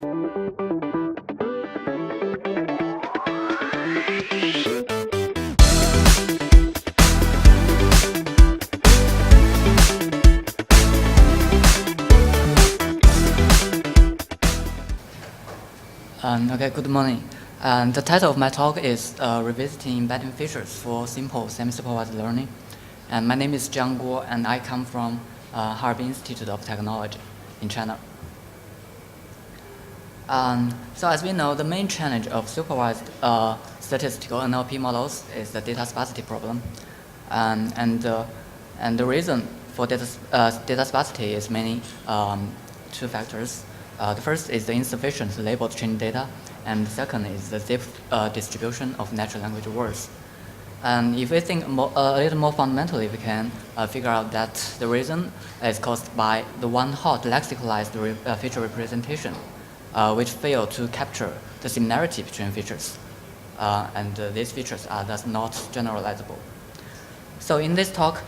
Okay, good morning. The title of my talk is Revisiting Embedding Features for Simple Semi-supervised Learning. And my name is Jiang Guo, and I come from Harbin Institute of Technology in China. So as we know, the main challenge of supervised statistical NLP models is the data sparsity problem. And the reason for data sparsity is mainly two factors. The first is the insufficient labeled training data, and the second is the zip distribution of natural language words. And if we think a little more fundamentally, we can figure out that the reason is caused by the one-hot lexicalized feature representation, which fail to capture the similarity between features. And these features are thus not generalizable. So in this talk,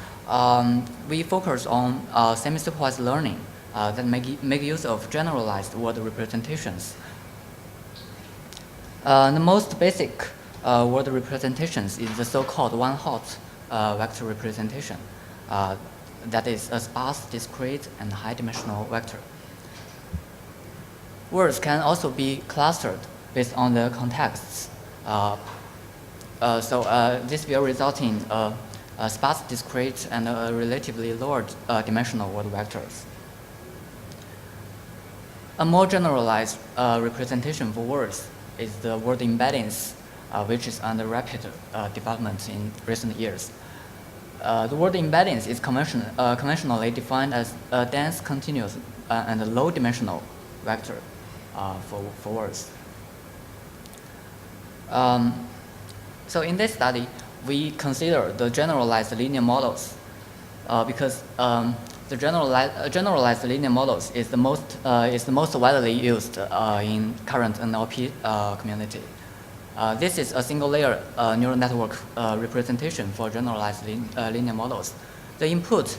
we focus on semi-supervised learning that make use of generalized word representations. The most basic word representations is the so-called one-hot vector representation. That is a sparse, discrete, and high-dimensional vector. Words can also be clustered based on their contexts. This will result in a sparse, discrete, and a relatively lower dimensional word vectors. A more generalized representation for words is the word embeddings, which is under rapid development in recent years. The word embeddings is conventionally defined as a dense, continuous, and a low-dimensional vector for words. So in this study, we consider the generalized linear models because the generalized linear models is the most widely used in current NLP community. This is a single-layer neural network representation for generalized linear models. The input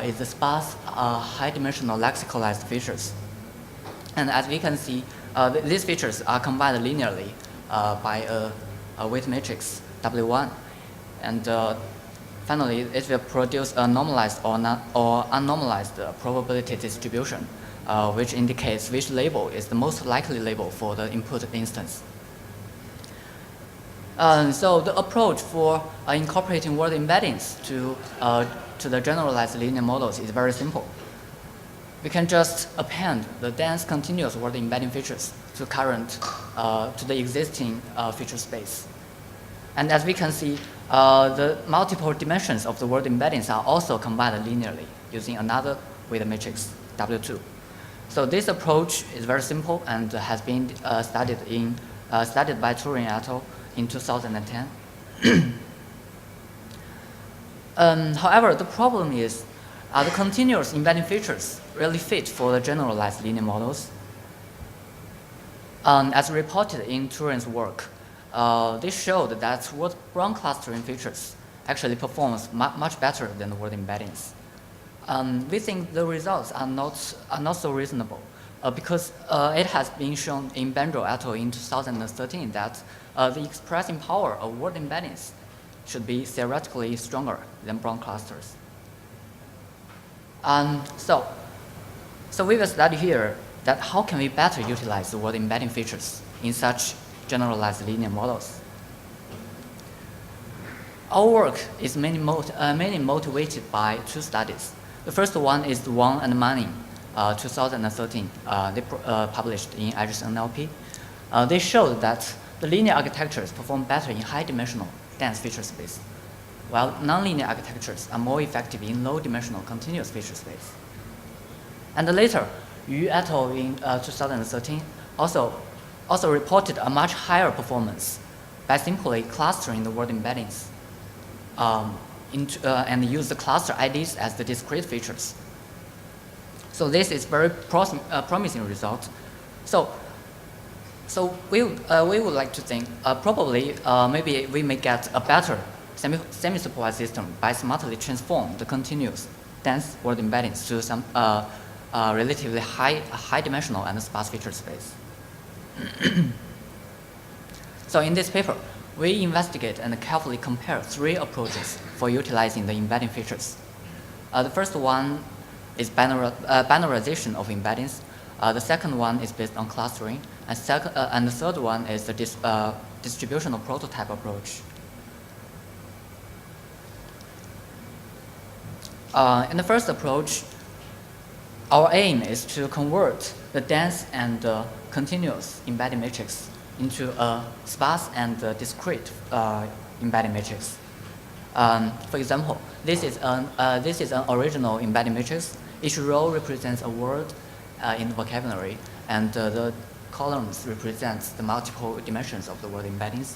is the sparse, high-dimensional lexicalized features, and as we can see, these features are combined linearly by a weight matrix W1, and finally, it will produce a normalized or unnormalized probability distribution, which indicates which label is the most likely label for the input instance. So the approach for incorporating word embeddings to the generalized linear models is very simple. We can just append the dense continuous word embedding features to the existing feature space. And as we can see, the multiple dimensions of the word embeddings are also combined linearly using another weight matrix, W2. So this approach is very simple and has been studied by Turing et al. In 2010. However, the problem is the continuous embedding features really fit for the generalized linear models. As reported in Turing's work, they showed that word Brown clustering features actually performs much better than the word embeddings. We think the results are not so reasonable because it has been shown in Benjo et al. In 2013 that the expressing power of word embeddings should be theoretically stronger than Brown clusters. So we will study here that how can we better utilize the word embedding features in such generalized linear models. Our work is mainly motivated by two studies. The first one is Wang and Manning, 2013. They published in Aegis NLP. They showed that the linear architectures perform better in high-dimensional dense feature space, while nonlinear architectures are more effective in low-dimensional continuous feature space. And later, Yu et al. In 2013 also reported a much higher performance by simply clustering the word embeddings and use the cluster IDs as the discrete features. So this is very promising result. So we would like to think probably maybe we may get a better semi-supervised system by smartly transform the continuous dense word embeddings to some relatively high dimensional and sparse feature space. So in this paper, we investigate and carefully compare 3 approaches for utilizing the embedding features. The first one is binarization of embeddings. The second one is based on clustering, and the third one is the distributional prototype approach. In the first approach, our aim is to convert the dense and continuous embedding matrix into a sparse and discrete embedding matrix. For example, this is an original embedding matrix. Each row represents a word in the vocabulary, and the columns represent the multiple dimensions of the word embeddings.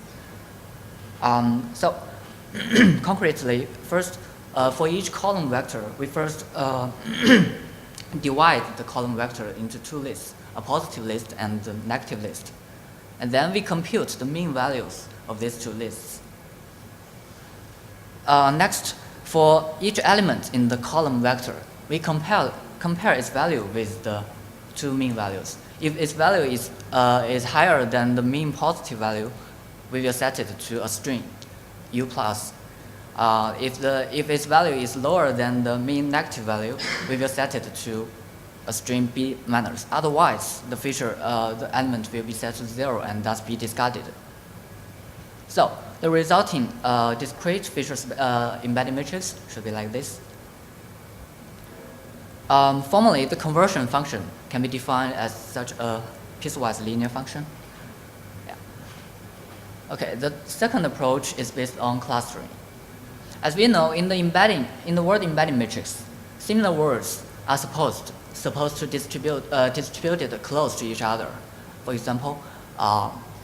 So concretely, first, for each column vector, we first divide the column vector into 2 lists, a positive list and a negative list. And then we compute the mean values of these 2 lists. Next, for each element in the column vector, we compare its value with the 2 mean values. If its value is higher than the mean positive value, we will set it to a string, u plus. If its value is lower than the mean negative value, we will set it to a string b minus. Otherwise, the element will be set to 0 and thus be discarded. So the resulting discrete features embedding matrix should be like this. Formally, the conversion function can be defined as such a piecewise linear function. Yeah. Okay, the second approach is based on clustering. As we know, in the word embedding matrix, similar words are supposed to distributed close to each other. For example,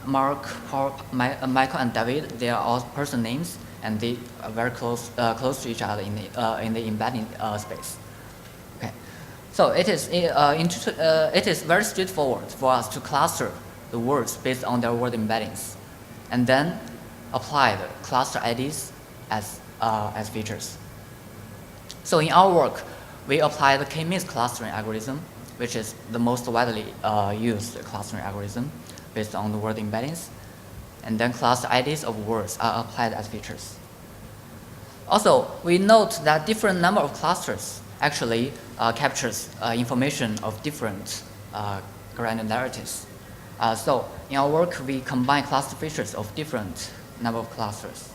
Mark, Paul, Michael, and David, they are all person names, and they are very close to each other in the embedding space. Okay, so it is very straightforward for us to cluster the words based on their word embeddings, and then apply the cluster IDs as features. So in our work, we apply the k-means clustering algorithm, which is the most widely used clustering algorithm based on the word embeddings, and then cluster IDs of words are applied as features. Also, we note that different number of clusters actually captures information of different granularities. So in our work, we combine cluster features of different number of clusters.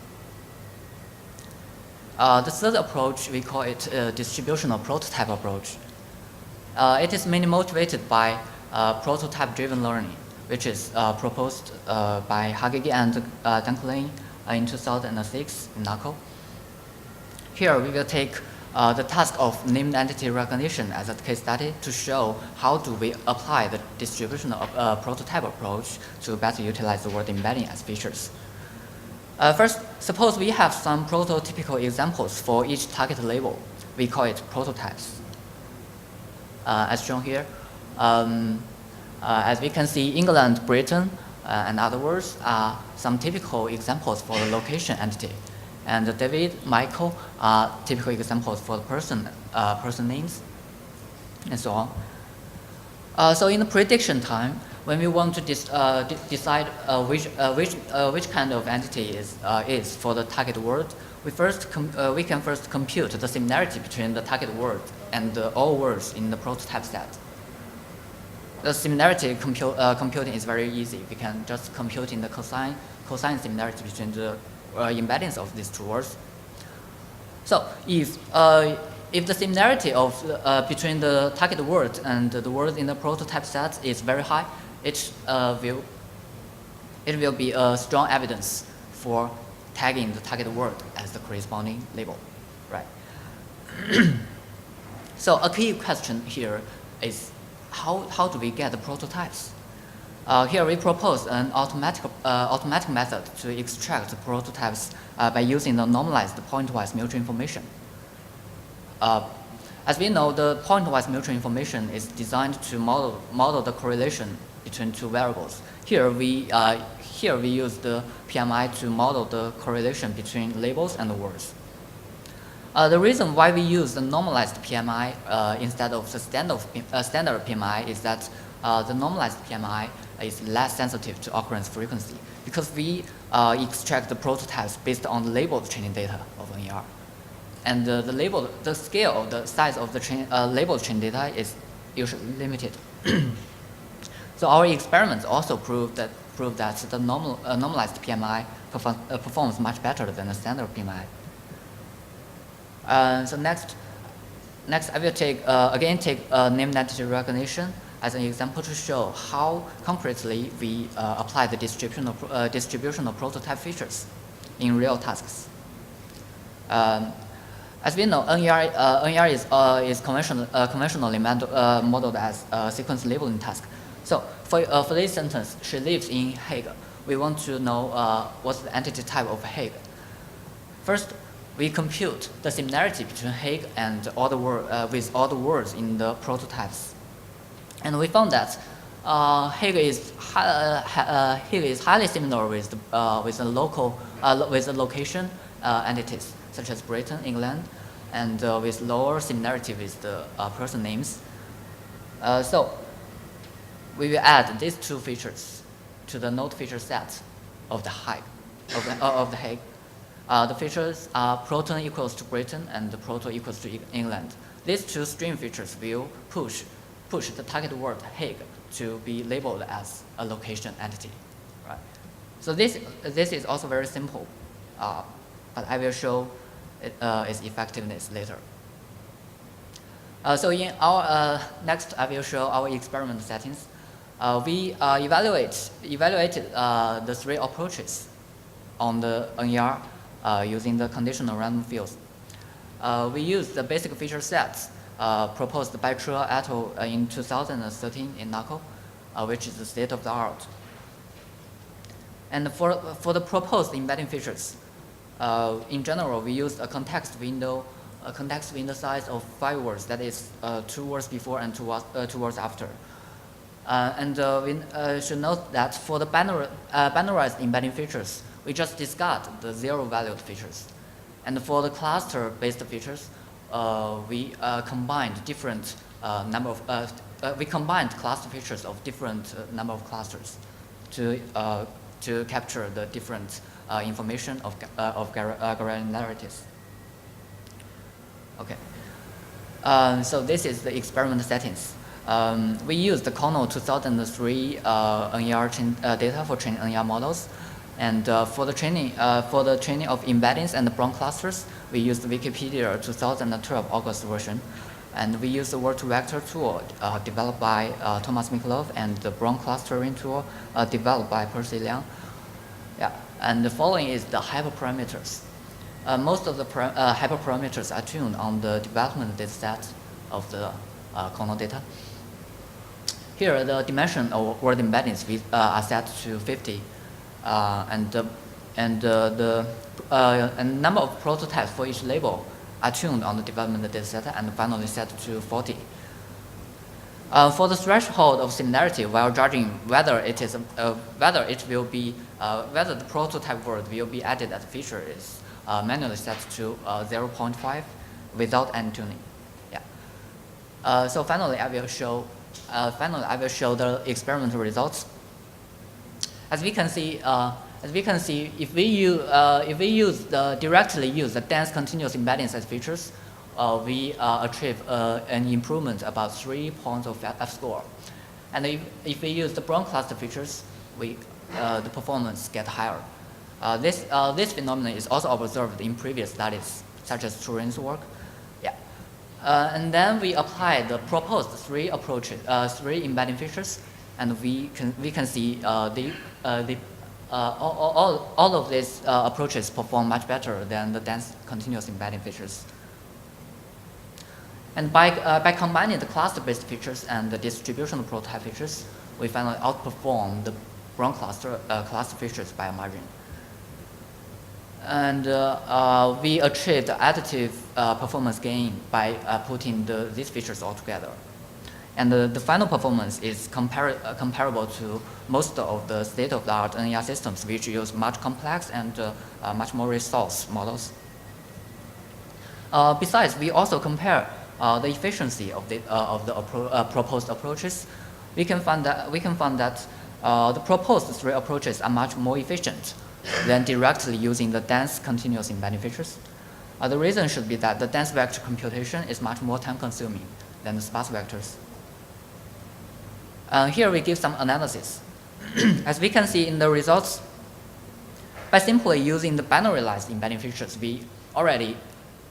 The third approach, we call it a distributional prototype approach. It is mainly motivated by prototype-driven learning, which is proposed by Hagegi and Dunklin in 2006 in NACO. Here, we will take the task of named entity recognition as a case study to show how do we apply the distributional prototype approach to better utilize the word embedding as features. First, suppose we have some prototypical examples for each target label. We call it prototypes. As shown here, as we can see, England, Britain, and other words are some typical examples for the location entity. And David, Michael are typical examples for the person names, and so on. So in the prediction time, when we want to decide which kind of entity is for the target word, we can first compute the similarity between the target word and all words in the prototype set. The similarity computing is very easy. We can just compute in the cosine similarity between the embeddings of these 2 words. So if the similarity of between the target word and the word in the prototype set is very high, it will be a strong evidence for tagging the target word as the corresponding label, right? So a key question here is how do we get the prototypes? Here we propose an automatic method to extract the prototypes by using the normalized pointwise mutual information. As we know, the pointwise mutual information is designed to model the correlation between 2 variables. Here we use the PMI to model the correlation between labels and the words. The reason why we use the normalized PMI instead of the standard PMI is that the normalized PMI is less sensitive to occurrence frequency because we extract the prototypes based on the labeled training data of NER. And the scale of the size of the labeled training data is usually limited. So our experiments also prove that the normalized PMI performs much better than the standard PMI. So next I will take name entity recognition as an example to show how concretely we apply the distribution of prototype features in real tasks. As we know, NER is conventionally modeled as a sequence labeling task. So for this sentence, she lives in Hague. We want to know what's the entity type of Hague. First, we compute the similarity between Hague and with all the words in the prototypes. And we found that Hague is highly similar with the location entities such as Britain, England, and with lower similarity with the person names. So we will add these two features to the node feature set of the Hague. The features are proton equals to Britain and the proto equals to England. These two string features will push the target word Hague to be labeled as a location entity, right? So this is also very simple, but I will show its effectiveness later. So in our next, I will show our experiment settings. We evaluated the three approaches on the NER using the conditional random fields. We used the basic feature sets proposed by Chua et al. In 2013 in NACO, which is the state of the art. And for the proposed embedding features, in general, we used a context window size of 5 words, that is 2 words before and 2 words after. And we should note that for the binarized embedding features, we just discard the zero-valued features. And for the cluster-based features, we combined different we combined cluster features of different number of clusters to capture the different information of granularities. Okay. So this is the experiment settings. We used the Kono 2003 NER data for training NER models, and for the training of embeddings and the Brown clusters, we used the Wikipedia 2012 August version, and we used the word-to-vector tool developed by Thomas Mikolov and the Brown clustering tool developed by Percy Liang. Yeah, and the following is the hyperparameters. Most of the hyperparameters are tuned on the development dataset of the Kono data. Here, the dimension of word embeddings are set to 50, and number of prototypes for each label are tuned on the development dataset and finally set to 40. For the threshold of similarity, while judging whether whether the prototype word will be added as a feature, is manually set to 0.5 without any tuning. Yeah. So finally, I will show the experimental results. As we can see, if we directly use the dense continuous embeddings as features, we achieve an improvement about 3 points of F-score. And if we use the Brown cluster features, the performance gets higher. This phenomenon is also observed in previous studies, such as Turin's work. Yeah. And then we apply the proposed 3 embedding features, and we can see all of these approaches perform much better than the dense continuous embedding features. And by combining the cluster-based features and the distributional prototype features, we finally outperform the Brown cluster features by a margin. And we achieved additive performance gain by putting these features all together. And the final performance is comparable to most of the state-of-the-art NER systems, which use much complex and much more resource models. Besides, we also compare the efficiency of the proposed approaches. We can find that the proposed three approaches are much more efficient than directly using the dense continuous embedding features. The reason should be that the dense vector computation is much more time-consuming than the sparse vectors. Here we give some analysis. As we can see in the results, by simply using the binarized embedding features, we already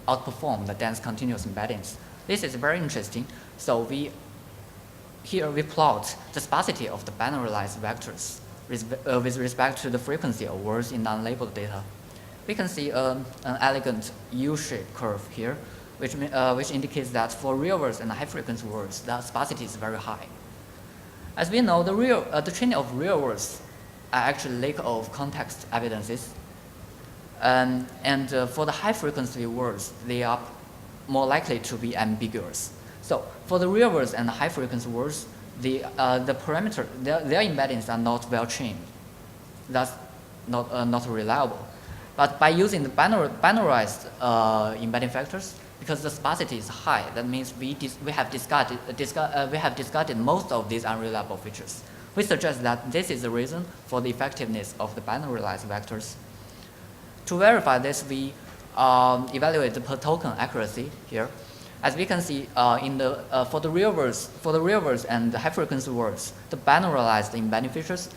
outperform the dense continuous embeddings. This is very interesting. So here we plot the sparsity of the binarized vectors with respect to the frequency of words in non-labeled data. We can see an elegant U-shaped curve here, which indicates that for real words and high-frequency words, the sparsity is very high. As we know, the training of real words are actually lack of context evidences. For the high-frequency words, they are more likely to be ambiguous. So for the real words and high-frequency words, the parameter, their embeddings are not well trained. That's not reliable. But by using the binarized embedding factors, because the sparsity is high, that means we have discarded most of these unreliable features. We suggest that this is the reason for the effectiveness of the binarized vectors. To verify this, we evaluate the per token accuracy here. As we can see, for the real words and the high-frequency words, the binarized embedding features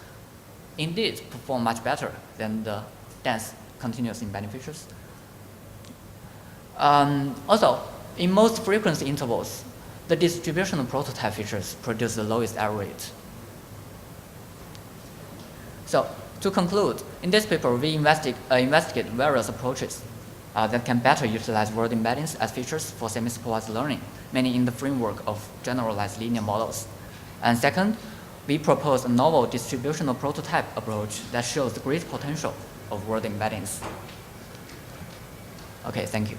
indeed perform much better than the dense continuous embedding features. Also, in most frequency intervals, the distributional prototype features produce the lowest error rate. So, to conclude, in this paper, we investigate various approaches that can better utilize word embeddings as features for semi-supervised learning, mainly in the framework of generalized linear models. And second, we propose a novel distributional prototype approach that shows the great potential of word embeddings. Okay, thank you.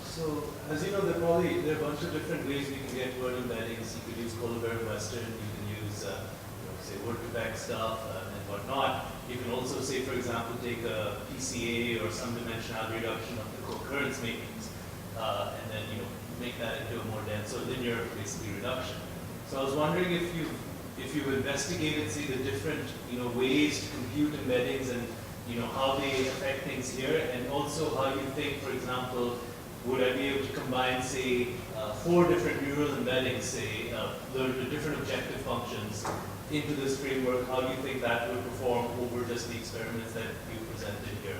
So, as you know, there are a bunch of different ways we can get word embeddings. You could use Colbert Western, you can use, say, word-to-text stuff and whatnot. You can also, say, for example, take a PCA or some dimensionality reduction of the co-occurrence makings, and then make that into a more dense, so linear, basically, reduction. So I was wondering if you've investigated, say, the different ways to compute embeddings and how they affect things here, and also how you think, for example, would I be able to combine, say, 4 different neural embeddings, say, the different objective functions into this framework? How do you think that would perform over just the experiments that you presented here?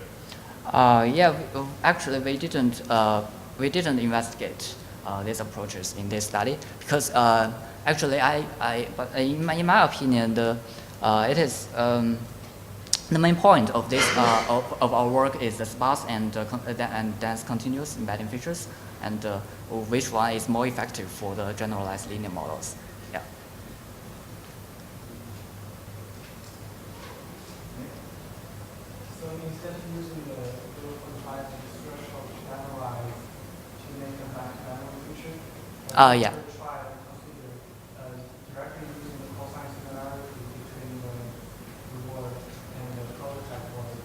Yeah, actually, we didn't investigate these approaches in this study because actually, but in my opinion, it is. The main point of this of our work is the sparse and dense continuous embedding features, and which one is more effective for the generalized linear models. Yeah. So instead of using the 0.5 threshold to analyze to make a back-panel feature, yeah. try to consider directly using the cosine similarity between the reward and the prototype word,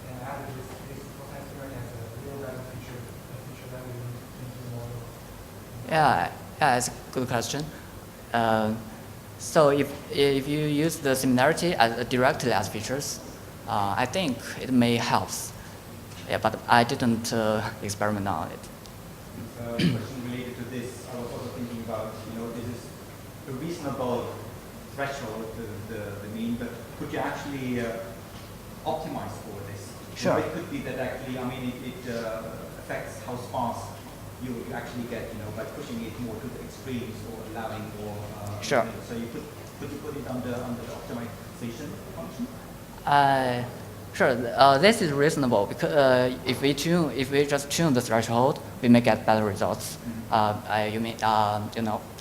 and add this cosine similarity as a real value feature, a feature that we use into the model. Yeah, it's a good question. So if you use the similarity directly as features, I think it may help. Yeah, but I didn't experiment on it. A question related to this, I was also thinking about, this is a reasonable threshold, the mean, but could you actually optimize for this? Sure. It could be that actually, it affects how sparse you actually get, by pushing it more to the extremes or allowing more. Sure. So you could you put it under the optimization function? Sure. This is reasonable because if we just tune the threshold, we may get better results. You mean a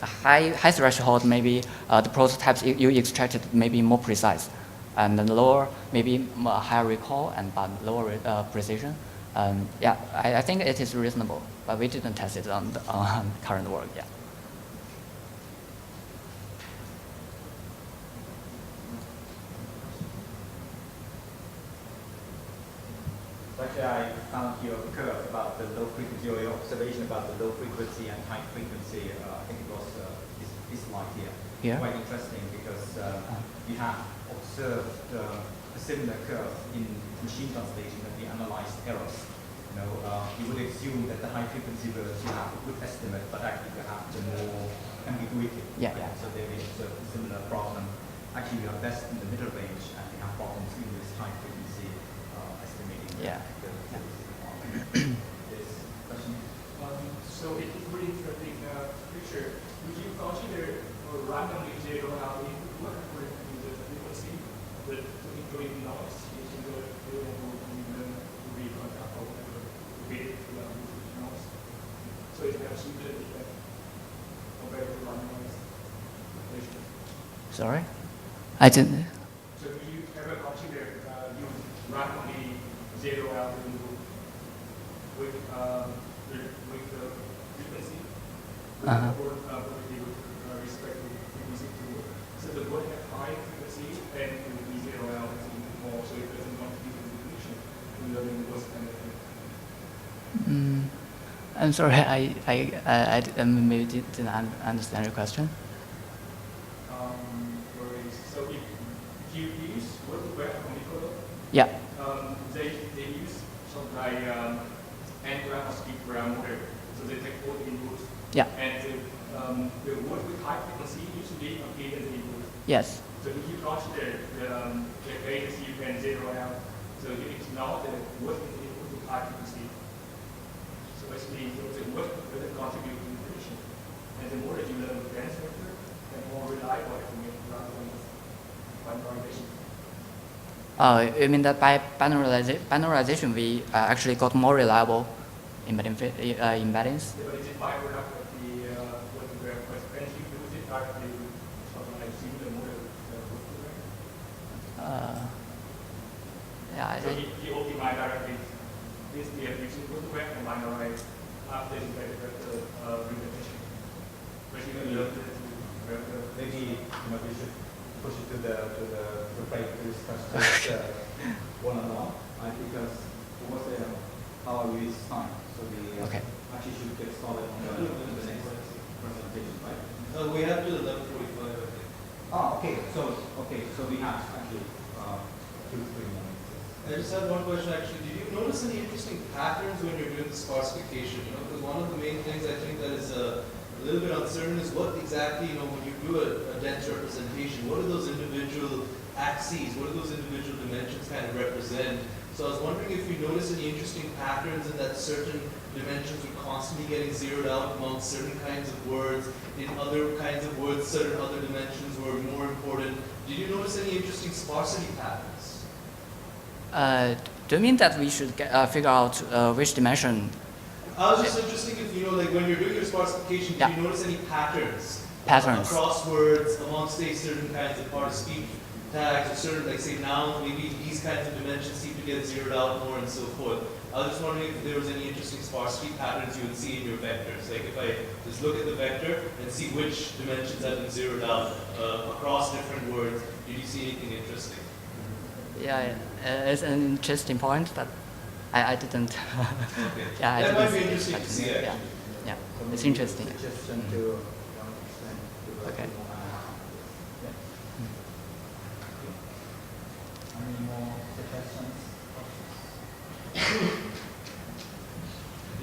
high threshold, maybe the prototypes you extracted may be more precise, and then lower maybe higher recall and but lower precision. Yeah, I think it is reasonable, but we didn't test it on the current work. Yeah. Actually, I found your curve about the low frequency, or your observation about the low frequency and high frequency. I think it was this slide here. Yeah. Quite interesting because we have observed a similar curve in machine translation when we analyzed errors. You would assume that the high frequency words you have a good estimate, but actually you have the more ambiguity. Yeah, right? yeah. So there we observed a similar problem. Actually, we are best in the middle range, and we have problems in this high frequency estimating. Yeah. This question? So it's pretty interesting picture. Would you consider randomly zero out input according to the frequency, but including noise in the variable read on top of the read noise? So it has the effect compared to random noise. Sorry, I didn't. So do you ever consider use randomly zero out input with the frequency? With respect to frequency to work. So the word have high frequency and it will be zero out more, so it doesn't contribute to the definition. We learn those kind of things. I'm sorry, I maybe didn't understand your question. So if you use word to web communicator, Yeah. they use something like n-gram or speed-gram model. So they take all the inputs. Yeah. And the word with high frequency usually appear as the input. Yes. So if you consider the latency you can zero out, so you ignore the word with input with high frequency. So basically, the word will contribute to the prediction. And the more that you learn the dense vector, the more reliable it will be rather than binarization. You mean that by binarization we actually got more reliable embeddings? Yeah, but is it byproduct of the word to web? But if you use it directly with something like similar model word to web? Yeah. So he optimized directly this we are using word to web and binarize after the vector representation. But you can learn this Maybe we should push it to the break to discuss just one-on-one, because it was how we use time. So we Okay. actually should get started on the next presentation, right? We have till 11:45, I think. Okay. So we have actually 2-3 minutes. I just had one question actually. Did you notice any interesting patterns when you're doing the sparsification? Because one of the main things I think that is a little bit uncertain is what exactly, when you do a dense representation, what do those individual axes, what do those individual dimensions kind of represent? So I was wondering if you noticed any interesting patterns in that certain dimensions were constantly getting zeroed out amongst certain kinds of words. In other kinds of words, certain other dimensions were more important. Did you notice any interesting sparsity patterns? Do you mean that we should figure out which dimension? I was just interested if, like when you're doing your sparsification, Yeah. did you notice any patterns? Patterns. Across words, amongst, say, certain kinds of part of speech tags, or certain, like, say, nouns, maybe these kinds of dimensions seem to get zeroed out more and so forth. I was just wondering if there was any interesting sparsity patterns you would see in your vectors. Like if I just look at the vector and see which dimensions have been zeroed out across different words, did you see anything interesting? Yeah, it's an interesting point, but I didn't. Okay. Yeah, I That didn't might be see it, interesting but to see, yeah, actually. yeah, it's interesting. Suggestion to extend to Okay. Any more suggestions?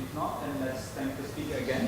If not, then let's thank the speaker again.